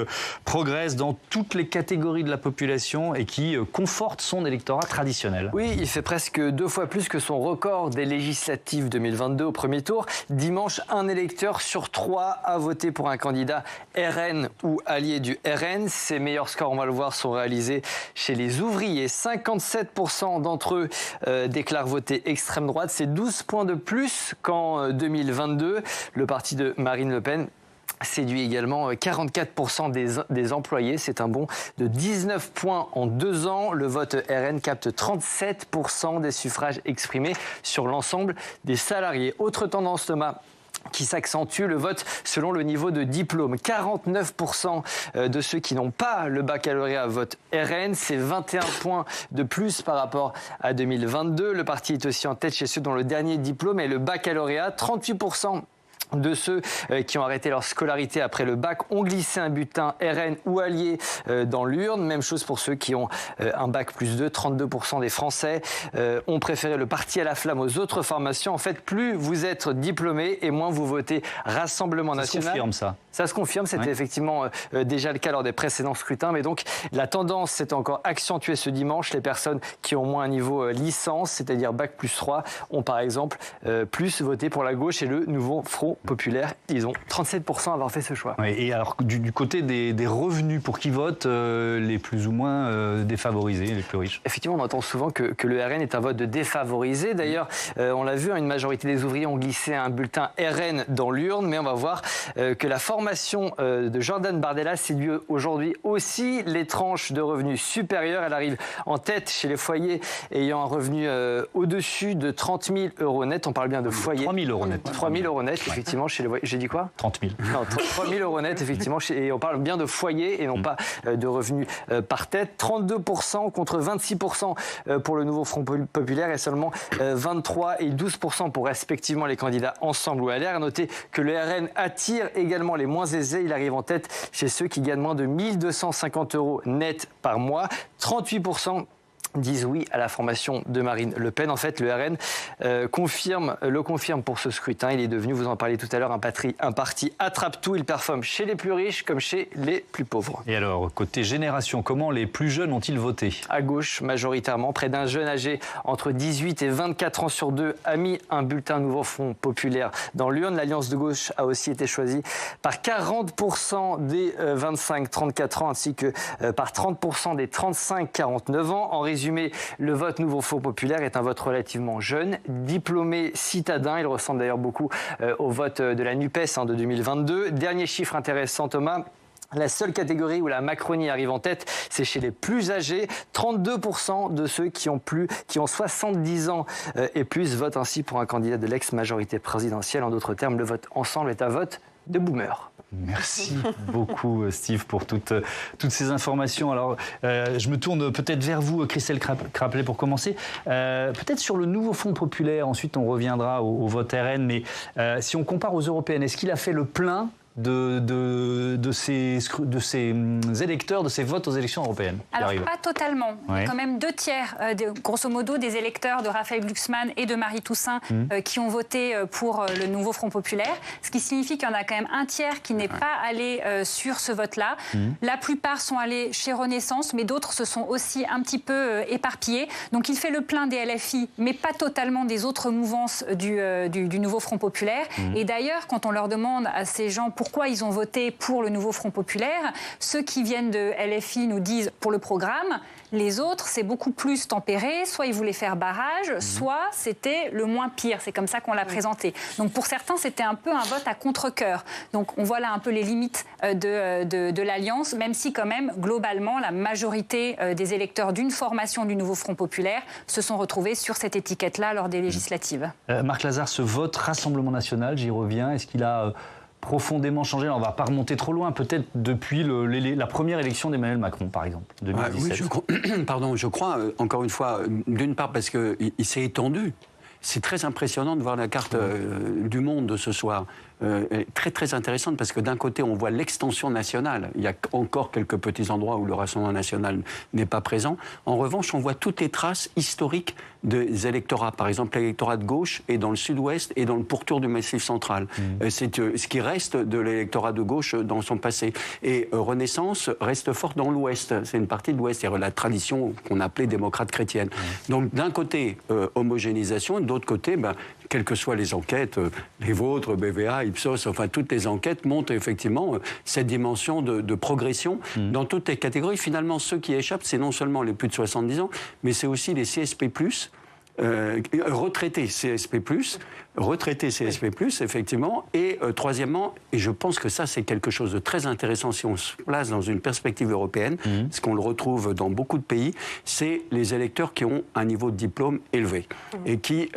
progresse dans toutes les catégories de la population et qui conforte son électorat traditionnel. Oui, il fait presque 2 fois plus que son record des législatives 2022 au premier tour. Dimanche, un électeur sur 3 a voté pour un candidat RN ou allié du RN. Ses meilleurs scores, on va le voir, sont réalisés chez les ouvriers. 57% d'entre eux déclarent voter extrême droite. C'est 12 points de plus qu'en 2022. Le parti de Marine Le Pen séduit également 44% des employés. C'est un bond de 19 points en 2 ans. Le vote RN capte 37% des suffrages exprimés sur l'ensemble des salariés. Autre tendance, Thomas, qui s'accentue, le vote selon le niveau de diplôme. 49% de ceux qui n'ont pas le baccalauréat votent RN. C'est 21 points de plus par rapport à 2022. Le parti est aussi en tête chez ceux dont le dernier diplôme est le baccalauréat. 38% de ceux qui ont arrêté leur scolarité après le bac ont glissé un bulletin RN ou allié dans l'urne. Même chose pour ceux qui ont un bac +2. 32% des Français ont préféré le parti à la flamme aux autres formations. En fait, plus vous êtes diplômé et moins vous votez Rassemblement National. Ça se confirme, ça. Ça se confirme, c'était effectivement déjà le cas lors des précédents scrutins. Mais donc, la tendance s'est encore accentuée ce dimanche. Les personnes qui ont moins un niveau licence, c'est-à-dire bac +3, ont par exemple plus voté pour la gauche et le nouveau Front populaire. Ils ont 37% à avoir fait ce choix. Oui, et alors, du côté des revenus, pour qui votent les plus ou moins défavorisés, les plus riches? Effectivement, on entend souvent que le RN est un vote de défavorisé. D'ailleurs, on l'a vu, une majorité des ouvriers ont glissé un bulletin RN dans l'urne, mais on va voir que la formation de Jordan Bardella séduit aujourd'hui aussi les tranches de revenus supérieurs. Elle arrive en tête chez les foyers ayant un revenu au-dessus de 30 000 € net. On parle bien de foyers. 3 000 € net. 3 000 € net, effectivement. Chez les... J'ai dit quoi? 30 000. Non, 3 000 € net, effectivement. Et on parle bien de foyer et non pas de revenus par tête. 32% contre 26% pour le nouveau Front populaire et seulement 23 et 12% pour respectivement les candidats Ensemble ou LR. À noter que le RN attire également les moins aisés. Il arrive en tête chez ceux qui gagnent moins de 1 250 € net par mois. 38% disent oui à la formation de Marine Le Pen. En fait, le RN le confirme pour ce scrutin. Il est devenu, vous en parliez tout à l'heure, un parti attrape-tout. Il performe chez les plus riches comme chez les plus pauvres. Et alors, côté génération, comment les plus jeunes ont-ils voté? À gauche, majoritairement. Près d'un jeune âgé entre 18 et 24 ans sur 2 a mis un bulletin Nouveau Front populaire dans l'urne. L'Alliance de gauche a aussi été choisie par 40% des 25-34 ans ainsi que par 30% des 35-49 ans. En résumé, le vote Nouveau Front populaire est un vote relativement jeune, diplômé citadin. Il ressemble d'ailleurs beaucoup au vote de la NUPES de 2022. Dernier chiffre intéressant, Thomas. La seule catégorie où la Macronie arrive en tête, c'est chez les plus âgés. 32% de ceux qui ont 70 ans et plus votent ainsi pour un candidat de l'ex-majorité présidentielle. En d'autres termes, le vote Ensemble est un vote de boomer. Merci beaucoup, Steve, pour toutes ces informations. Alors, je me tourne peut-être vers vous, Christelle Craplet, pour commencer. Peut-être sur le nouveau Front populaire, ensuite on reviendra au vote RN, mais si on compare aux européennes, est-ce qu'il a fait le plein de ces électeurs, de ces votes aux élections européennes? Alors, pas totalement. Il y a quand même 2 tiers, grosso modo, des électeurs de Raphaël Glucksmann et de Marie Toussaint qui ont voté pour le nouveau Front populaire. Ce qui signifie qu'il y en a quand même un tiers qui n'est pas allé sur ce vote-là. La plupart sont allés chez Renaissance, mais d'autres se sont aussi un petit peu éparpillés. Donc, il fait le plein des LFI, mais pas totalement des autres mouvances du nouveau Front populaire. Et d'ailleurs, quand on leur demande à ces gens pourquoi ils ont voté pour le nouveau Front populaire, ceux qui viennent de LFI nous disent pour le programme. Les autres, c'est beaucoup plus tempéré. Soit ils voulaient faire barrage, soit c'était le moins pire. C'est comme ça qu'on l'a présenté. Donc pour certains, c'était un peu un vote à contre-cœur. Donc on voit là un peu les limites de l'Alliance, même si quand même, globalement, la majorité des électeurs d'une formation du nouveau Front populaire se sont retrouvés sur cette étiquette-là lors des législatives. Marc Lazare, ce vote Rassemblement National, j'y reviens, est-ce qu'il a profondément changé? On ne va pas remonter trop loin, peut-être depuis la première élection d'Emmanuel Macron, par exemple, 2017. Oui, je crois, encore une fois, d'une part parce qu'il s'est étendu. C'est très impressionnant de voir la carte du monde de ce soir. Très très intéressante parce que d'un côté on voit l'extension nationale, il y a encore quelques petits endroits où le Rassemblement national n'est pas présent. En revanche, on voit toutes les traces historiques des électorats, par exemple l'électorat de gauche est dans le sud-ouest et dans le pourtour du Massif central. C'est ce qui reste de l'électorat de gauche dans son passé. Et Renaissance reste forte dans l'ouest, c'est une partie de l'ouest, c'est la tradition qu'on appelait démocrate chrétienne. Donc d'un côté homogénéisation, de l'autre côté, quelles que soient les enquêtes, les vôtres, BVA, Ipsos, enfin toutes les enquêtes montrent effectivement cette dimension de progression dans toutes les catégories. Finalement, ceux qui échappent, c'est non seulement les plus de 70 ans, mais c'est aussi les CSP+, retraités CSP+, effectivement, et troisièmement, et je pense que ça c'est quelque chose de très intéressant si on se place dans une perspective européenne, parce qu'on le retrouve dans beaucoup de pays, c'est les électeurs qui ont un niveau de diplôme élevé et qui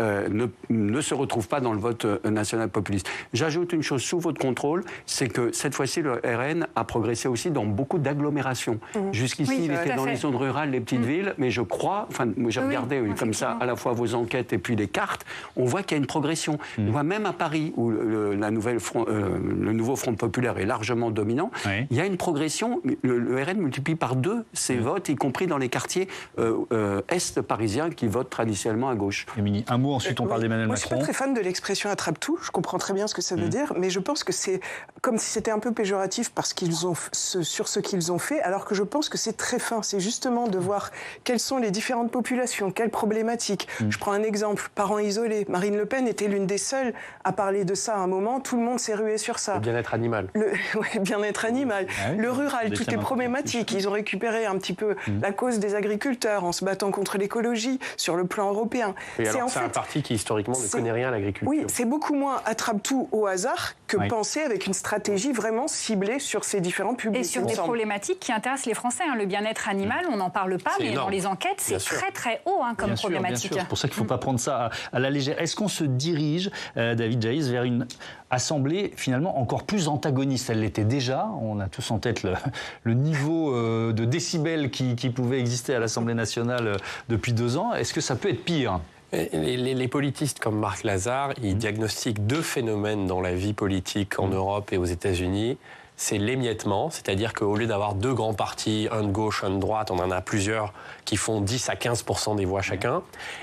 ne se retrouvent pas dans le vote national populiste. J'ajoute une chose sous votre contrôle, c'est que cette fois-ci le RN a progressé aussi dans beaucoup d'agglomérations. Jusqu'ici il était dans les zones rurales, les petites villes, mais je crois, enfin moi j'ai regardé comme ça à la fois fois vos enquêtes et puis les cartes, on voit qu'il y a une progression. On voit même à Paris, où le nouveau Front populaire est largement dominant, il y a une progression. Le RN multiplie par 2 ses votes, y compris dans les quartiers est parisiens qui votent traditionnellement à gauche. Émilie, un mot, ensuite on parle d'Emmanuel Macron. Je suis pas très fan de l'expression attrape-tout, je comprends très bien ce que ça veut dire, mais je pense que c'est comme si c'était un peu péjoratif sur ce qu'ils ont fait, alors que je pense que c'est très fin. C'est justement de voir quelles sont les différentes populations, quelles problématiques. Je prends un exemple, parents isolés. Marine Le Pen était l'une des seules à parler de ça à un moment, tout le monde s'est rué sur ça. Le bien-être animal. Le bien-être animal. Le rural, toutes les problématiques. Ils ont récupéré un petit peu la cause des agriculteurs en se battant contre l'écologie sur le plan européen. C'est un parti qui historiquement ne connaît rien à l'agriculture. Oui, c'est beaucoup moins attrape-tout au hasard que penser avec une stratégie vraiment ciblée sur ces différents publics. Et sur des problématiques qui intéressent les Français. Le bien-être animal, on n'en parle pas, mais dans les enquêtes, c'est très très haut comme problématique. C'est pour ça qu'il ne faut pas prendre ça à la légère. Est-ce qu'on se dirige, David Jaïs, vers une assemblée finalement encore plus antagoniste? Elle l'était déjà. On a tous en tête le niveau de décibels qui pouvait exister à l'Assemblée nationale depuis 2 ans. Est-ce que ça peut être pire? Les politistes comme Marc Lazare, ils diagnostiquent 2 phénomènes dans la vie politique en Europe et aux États-Unis. C'est l'émiettement, c'est-à-dire qu'au lieu d'avoir 2 grands partis, un de gauche, un de droite, on en a plusieurs qui font 10 à 15% des voix chacun.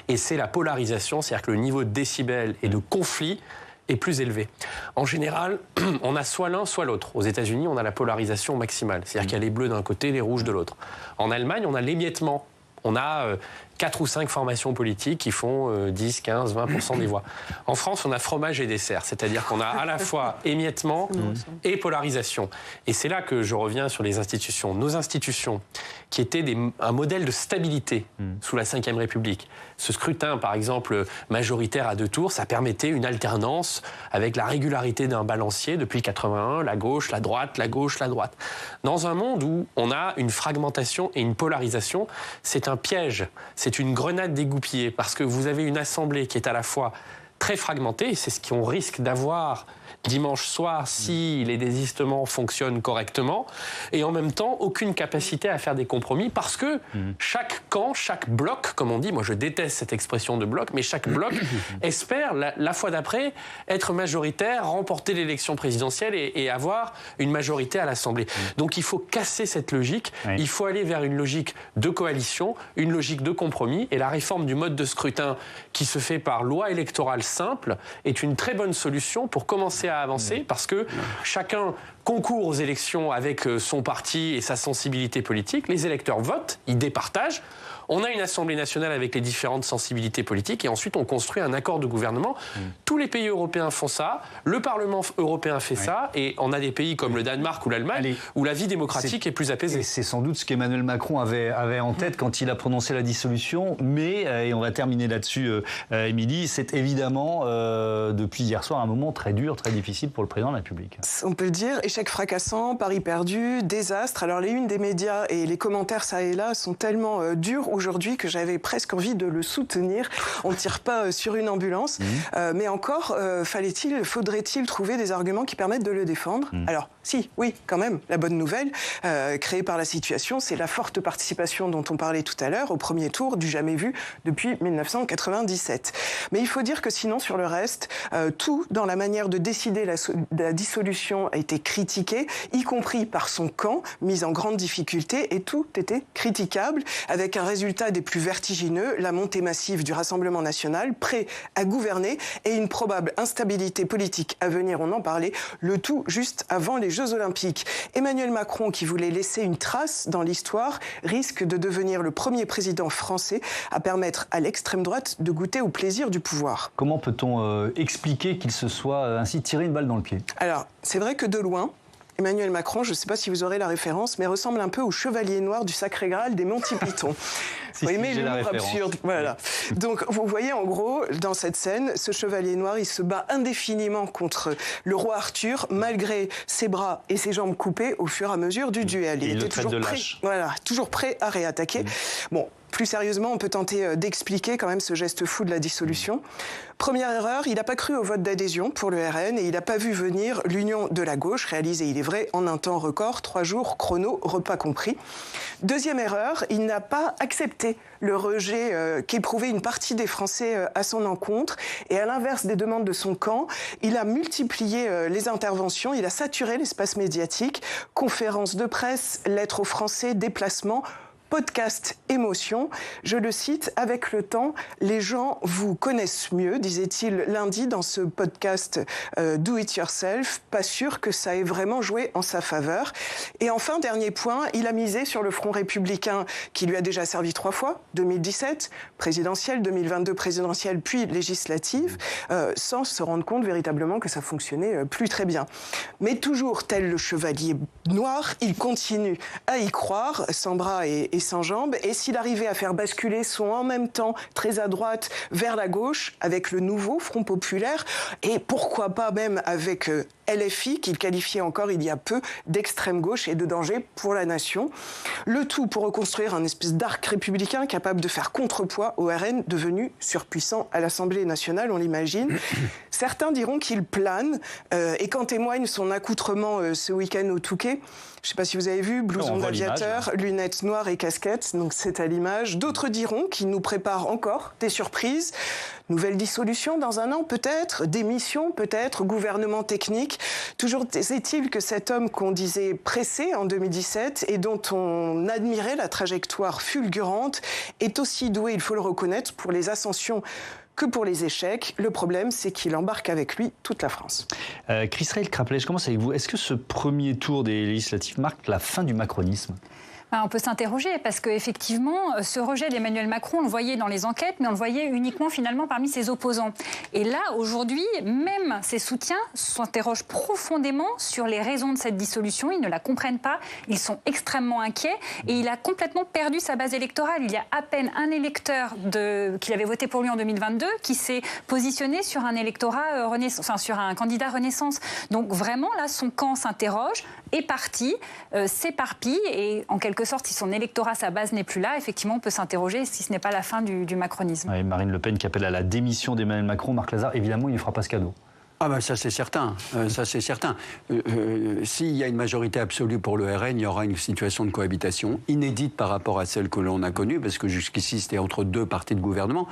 Et c'est la polarisation, c'est-à-dire que le niveau de décibels et de conflit est plus élevé. En général, on a soit l'un, soit l'autre. Aux États-Unis, on a la polarisation maximale, c'est-à-dire qu'il y a les bleus d'un côté, les rouges de l'autre. En Allemagne, on a l'émiettement. On a 4 ou 5 formations politiques qui font 10, 15, 20% des voix. En France, on a fromage et dessert, c'est-à-dire qu'on a à la fois émiettement et polarisation. Et c'est là que je reviens sur les institutions. Nos institutions, qui étaient un modèle de stabilité sous la Ve République. Ce scrutin, par exemple, majoritaire à 2 tours, ça permettait une alternance avec la régularité d'un balancier depuis 81, la gauche, la droite, la gauche, la droite. Dans un monde où on a une fragmentation et une polarisation, c'est un piège, c'est une grenade dégoupillée, parce que vous avez une assemblée qui est à la fois très fragmentée, et c'est ce qu'on risque d'avoir dimanche soir si les désistements fonctionnent correctement, et en même temps aucune capacité à faire des compromis, parce que chaque camp, chaque bloc, comme on dit, moi je déteste cette expression de bloc, mais chaque bloc espère la fois d'après être majoritaire, remporter l'élection présidentielle et avoir une majorité à l'Assemblée. Donc il faut casser cette logique, il faut aller vers une logique de coalition, une logique de compromis, et la réforme du mode de scrutin qui se fait par loi électorale simple est une très bonne solution pour commencer à avancer, parce que chacun concourt aux élections avec son parti et sa sensibilité politique, les électeurs votent, ils départagent, on a une Assemblée nationale avec les différentes sensibilités politiques et ensuite on construit un accord de gouvernement. Tous les pays européens font ça, le Parlement européen fait ça, et on a des pays comme le Danemark ou l'Allemagne où la vie démocratique est plus apaisée. C'est sans doute ce qu'Emmanuel Macron avait en tête quand il a prononcé la dissolution, mais, et on va terminer là-dessus, Émilie, c'est évidemment depuis hier soir un moment très dur, très difficile pour le président de la République. On peut le dire, échec fracassant, pari perdu, désastre. Alors les unes des médias et les commentaires ça et là sont tellement durs aujourd'hui que j'avais presque envie de le soutenir. On ne tire pas sur une ambulance, mais encore faudrait-il trouver des arguments qui permettent de le défendre. Alors oui, quand même, la bonne nouvelle créée par la situation, c'est la forte participation dont on parlait tout à l'heure au premier tour du jamais vu depuis 1997. Mais il faut dire que sinon, sur le reste, tout dans la manière de décider la dissolution a été critiqué, y compris par son camp, mis en grande difficulté, et tout était critiquable, avec un résultat des plus vertigineux, la montée massive du Rassemblement national, prêt à gouverner, et une probable instabilité politique à venir, on en parlait, le tout juste avant les Jeux Olympiques. Emmanuel Macron, qui voulait laisser une trace dans l'histoire, risque de devenir le premier président français à permettre à l'extrême droite de goûter au plaisir du pouvoir. Comment peut-on expliquer qu'il se soit ainsi tiré une balle dans le pied? Alors, c'est vrai que de loin, Emmanuel Macron, je ne sais pas si vous aurez la référence, mais ressemble un peu au chevalier noir du Sacré Graal des Monty Python. Vous aimez l'humour absurde, voilà. Donc vous voyez en gros dans cette scène, ce chevalier noir, il se bat indéfiniment contre le roi Arthur, malgré ses bras et ses jambes coupées au fur et à mesure du duel. Il était toujours prêt, toujours prêt à réattaquer. Bon. Plus sérieusement, on peut tenter d'expliquer quand même ce geste fou de la dissolution. Première erreur, il n'a pas cru au vote d'adhésion pour le RN et il n'a pas vu venir l'union de la gauche, réalisée, il est vrai, en un temps record, 3 jours, chrono, repas compris. Deuxième erreur, il n'a pas accepté refléter le rejet qu'éprouvait une partie des Français à son encontre. Et à l'inverse des demandes de son camp, il a multiplié les interventions, il a saturé l'espace médiatique, conférences de presse, lettres aux Français, déplacements, podcast émotion. Je le cite, avec le temps, les gens vous connaissent mieux, disait-il lundi dans ce podcast Do It Yourself. Pas sûr que ça ait vraiment joué en sa faveur. Et enfin, dernier point, il a misé sur le front républicain qui lui a déjà servi 3 fois, 2017, présidentielle, 2022 présidentielle, puis législative, sans se rendre compte véritablement que ça fonctionnait plus très bien. Mais toujours tel le chevalier noir, il continue à y croire, sans bras et sans jambes, et s'il arrivait à faire basculer son en même temps très à droite vers la gauche avec le nouveau Front Populaire, et pourquoi pas même avec LFI, qu'il qualifiait encore il y a peu d'extrême gauche et de danger pour la nation. Le tout pour reconstruire un espèce d'arc républicain capable de faire contrepoids au RN devenu surpuissant à l'Assemblée nationale, on l'imagine. Certains diront qu'il plane, et qu'en témoigne son accoutrement ce week-end au Touquet. Je ne sais pas si vous avez vu, blouson d'aviateur, lunettes noires et casquette, donc c'est à l'image. D'autres diront qu'il nous prépare encore des surprises. Nouvelle dissolution dans un an peut-être, démission peut-être, gouvernement technique. Toujours est-il que cet homme qu'on disait pressé en 2017 et dont on admirait la trajectoire fulgurante est aussi doué, il faut le reconnaître, pour les ascensions que pour les échecs. Le problème, c'est qu'il embarque avec lui toute la France. Christelle Craplet, je commence avec vous. Est-ce que ce premier tour des législatives marque la fin du macronisme ? On peut s'interroger parce qu'effectivement, ce rejet d'Emmanuel Macron, on le voyait dans les enquêtes, mais on le voyait uniquement finalement parmi ses opposants. Et là, aujourd'hui, même ses soutiens s'interrogent profondément sur les raisons de cette dissolution. Ils ne la comprennent pas, ils sont extrêmement inquiets et il a complètement perdu sa base électorale. Il y a à peine un électeur qui avait voté pour lui en 2022 qui s'est positionné sur un électorat sur un candidat Renaissance. Donc vraiment, là, son camp s'interroge, est parti, s'éparpille et en quelque sorte, si son électorat, sa base n'est plus là, effectivement, on peut s'interroger si ce n'est pas la fin du macronisme. Ouais, Marine Le Pen qui appelle à la démission d'Emmanuel Macron, Marc Lazare, évidemment, il ne fera pas ce cadeau. Ah ben ça c'est certain, ça c'est certain. S'il y a une majorité absolue pour le RN, il y aura une situation de cohabitation inédite par rapport à celle que l'on a connue, parce que jusqu'ici c'était entre 2 partis de gouvernement.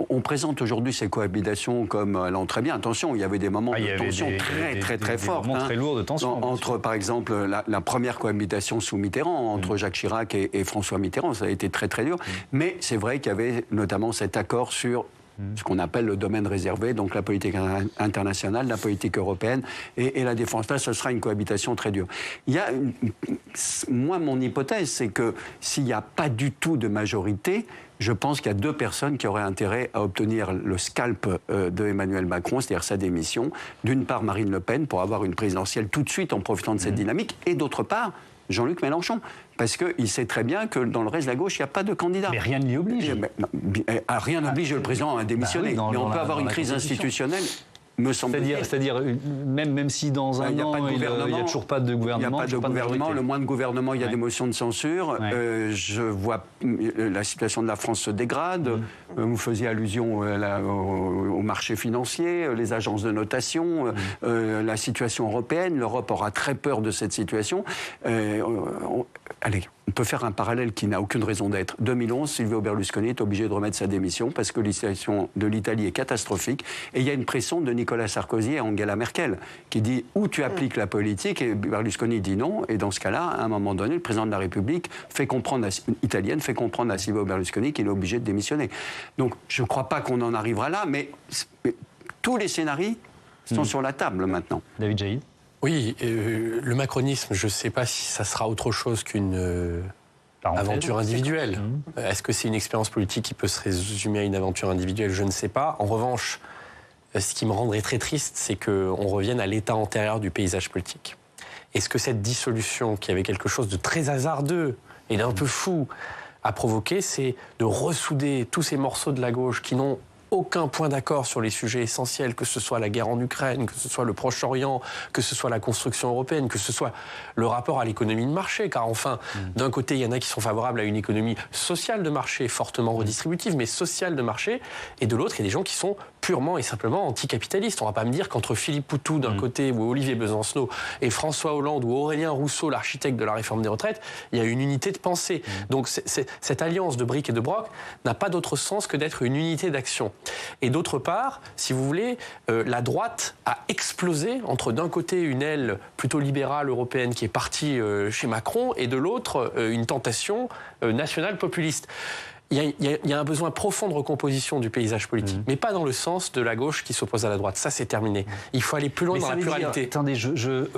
On présente aujourd'hui ces cohabitations comme allant très bien. Attention, il y avait des moments de tension très forts. Des moments très lourds de tension. Entre par exemple la première cohabitation sous Mitterrand, entre Jacques Chirac et François Mitterrand, ça a été très dur. Mais c'est vrai qu'il y avait notamment cet accord sur ce qu'on appelle le domaine réservé, donc la politique internationale, la politique européenne et la défense. Là, ce sera une cohabitation très dure. Moi, mon hypothèse, c'est que s'il n'y a pas du tout de majorité, je pense qu'il y a 2 personnes qui auraient intérêt à obtenir le scalp de Emmanuel Macron, c'est-à-dire sa démission. D'une part, Marine Le Pen, pour avoir une présidentielle tout de suite en profitant de cette dynamique, et d'autre part, Jean-Luc Mélenchon, parce qu'il sait très bien que dans le reste de la gauche, il n'y a pas de candidat. Mais rien ne l'y oblige. Rien n'oblige le président à démissionner. Mais on peut avoir une crise institutionnelle, me semble-t-il. C'est-à-dire même si dans un an, il n'y a toujours pas de gouvernement. Il n'y a pas de gouvernement. Le moins de gouvernement, il y a des motions de censure. Je vois la situation de la France se dégrade. Vous faisiez allusion au marché financier, les agences de notation, la situation européenne. L'Europe aura très peur de cette situation. Allez, on peut faire un parallèle qui n'a aucune raison d'être. 2011, Silvio Berlusconi est obligé de remettre sa démission parce que la situation de l'Italie est catastrophique. Et il y a une pression de Nicolas Sarkozy et Angela Merkel qui dit ou tu appliques la politique, et Berlusconi dit non. Et dans ce cas-là, à un moment donné, le président de la République italienne fait comprendre à Silvio Berlusconi qu'il est obligé de démissionner. Donc je ne crois pas qu'on en arrivera là, mais tous les scénarios sont sur la table maintenant. David Jaïd. Oui, le macronisme, je ne sais pas si ça sera autre chose qu'une aventure individuelle. Est-ce que c'est une expérience politique qui peut se résumer à une aventure individuelle? Je ne sais pas. En revanche, ce qui me rendrait très triste, c'est qu'on revienne à l'état antérieur du paysage politique. Est-ce que cette dissolution, qui avait quelque chose de très hasardeux et d'un peu fou, a provoqué, c'est de ressouder tous ces morceaux de la gauche qui n'ont aucun point d'accord sur les sujets essentiels, que ce soit la guerre en Ukraine, que ce soit le Proche-Orient, que ce soit la construction européenne, que ce soit le rapport à l'économie de marché. Car enfin, d'un côté, il y en a qui sont favorables à une économie sociale de marché, fortement redistributive, mais sociale de marché. Et de l'autre, il y a des gens qui sont purement et simplement anticapitalistes. On ne va pas me dire qu'entre Philippe Poutou d'un côté, ou Olivier Besancenot, et François Hollande ou Aurélien Rousseau, l'architecte de la réforme des retraites, il y a une unité de pensée. Donc cette alliance de briques et de broc n'a pas d'autre sens que d'être une unité d'action. Et d'autre part, si vous voulez, la droite a explosé entre d'un côté une aile plutôt libérale européenne qui est partie chez Macron et de l'autre une tentation nationale populiste. Il y a un besoin profond de recomposition du paysage politique, mais pas dans le sens de la gauche qui s'oppose à la droite. Ça, c'est terminé. Il faut aller plus loin dans la pluralité. Attendez,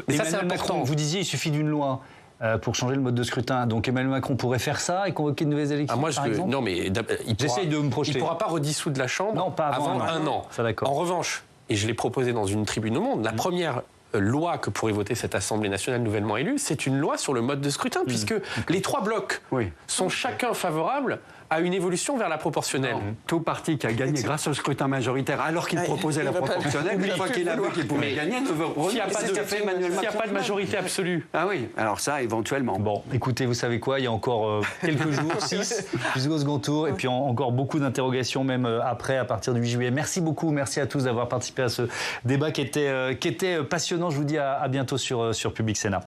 mais ça, c'est important. Macron, vous disiez il suffit d'une loi pour changer le mode de scrutin. Donc Emmanuel Macron pourrait faire ça et convoquer de nouvelles élections, par exemple ? Non, mais j'essaye de me projeter. Il ne pourra pas redissoudre la Chambre avant un an. Ça, d'accord. En revanche, et je l'ai proposé dans une tribune au Monde, la première loi que pourrait voter cette Assemblée nationale nouvellement élue, c'est une loi sur le mode de scrutin, puisque les trois blocs sont chacun favorables à une évolution vers la proportionnelle. Tout parti qui a gagné grâce au scrutin majoritaire, alors qu'il proposait la proportionnelle, une fois qu'il a vu qu'il pouvait gagner, ne veut s'il n'y a pas de majorité absolue. Ah oui, alors ça, éventuellement. Bon, écoutez, vous savez quoi, il y a encore quelques jours, 6, jusqu'au second tour, et puis encore beaucoup d'interrogations, même après, à partir du 8 juillet. Merci beaucoup, merci à tous d'avoir participé à ce débat qui était passionnant. Je vous dis à bientôt sur Public Sénat.